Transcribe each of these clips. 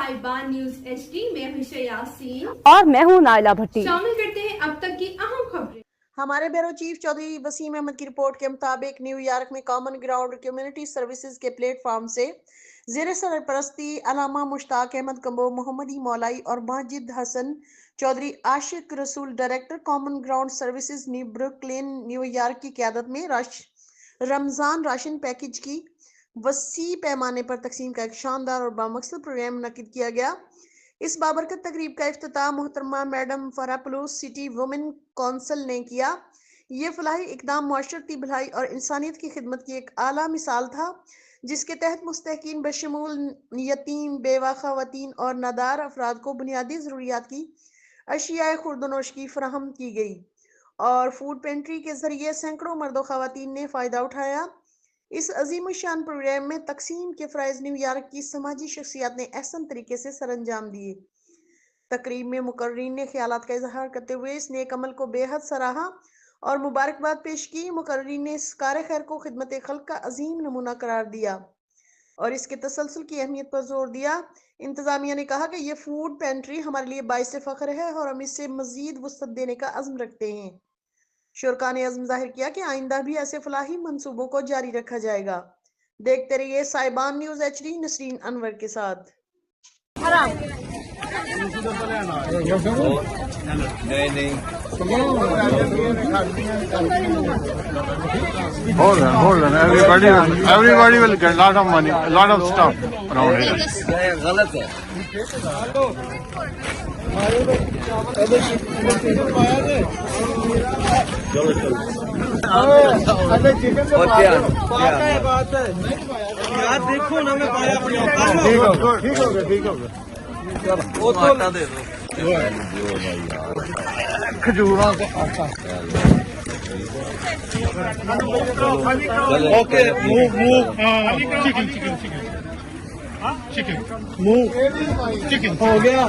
साहिबान news HD में हूं यासीन और मैं हूं नाइला भट्टी। शामिल करते हैं अब तक की अहम खबरें। हमारे ब्यूरो चीफ चौधरी वसीम अहमद की रिपोर्ट के मुताबिक न्यूयॉर्क में कॉमन ग्राउंड कम्युनिटी सर्विसेज के प्लेटफॉर्म से ज़ेर सरपरस्ती अलामा मुश्ताक अहमद कम्बो, मोहम्मदी मौलाई और माजिद हसन चौधरी आशिक रसूल director common ground services Brooklyn New York की क़यादत में रमज़ान राशन पैकेज की वसी पैमाने पर तकसीम का एक शानदार और बामकसद प्रोग्राम मुनक्किद किया गया। इस बाबरकत तकरीब का इफ्तिताह मोहतरमा मैडम फरापलूस सिटी वुमेन कौंसिल ने किया। ये फलाही इकदाम मुआशरती भलाई और इंसानियत की खिदमत की एक आला मिसाल था, जिसके तहत मुस्तहकीन बशमूल यतीम, बेवा ख़वातीन और नादार अफराद को बुनियादी ज़रूरियात की अशियाए खुर्दनोश की फराहम की गई और फूड पेंट्री के ज़रिए सैकड़ों मर्दों ख़वातीन ने फ़ायदा उठाया। इस अजीम शान प्रोग्राम में तकसीम के फ़राइज़ न्यूयॉर्क की समाजी शख्सियात ने अहसन तरीके से सरअंजाम दिए। तकरीब में मुकर्रीन ने ख्यालात का इजहार करते हुए इस नेक अमल को बेहद सराहा और मुबारकबाद पेश की। मुकर्रीन ने इस कार खैर को खिदमत खल्क का अजीम नमूना करार दिया और इसके तसलसल की अहमियत पर जोर दिया। इंतज़ामिया ने कहा कि यह फूड पेंट्री हमारे लिए बाइस फ़ख्र है और हम इससे मज़ीद वुसअत देने का अज़्म रखते हैं। शुरका ने अज़्म ज़ाहिर किया कि आइंदा भी ऐसे फलाही मंसूबों को जारी रखा जाएगा। देखते रहिए साहिबान न्यूज़ एचडी नसरीन अनवर के साथ। Hold on. Everybody will get a lot of money, a lot of stuff around here. गलत है। यार देखो ना, मैं पाया ठीक हो गया। वो तो आटा दे दो। खजूरों का ओके, चिकन हो गया।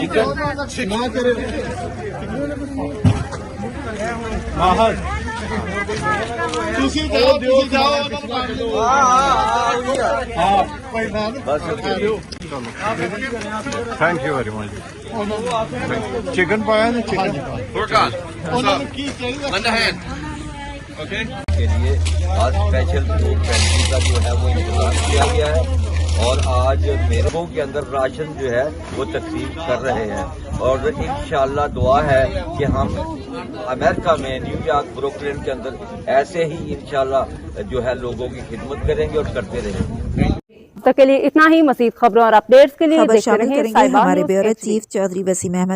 Thank you very much. Chicken पाया ना, चिकन के लिए आज स्पेशल फूड पेंट्री का जो है वो इंतजाम किया गया है और आज मेरे के अंदर राशन जो है वो तकसीम कर रहे हैं और इंशाअल्लाह दुआ है कि हम अमेरिका में न्यूयॉर्क ब्रुकलिन के अंदर ऐसे ही इंशाअल्लाह जो है लोगों की खिदमत करेंगे और करते रहेंगे। तक के लिए इतना ही। मज़ीद खबरों और अपडेट्स के लिए खबर देखते शामिल रहें करेंगे हमारे ब्यूरो चीफ चौधरी वसीम अहमद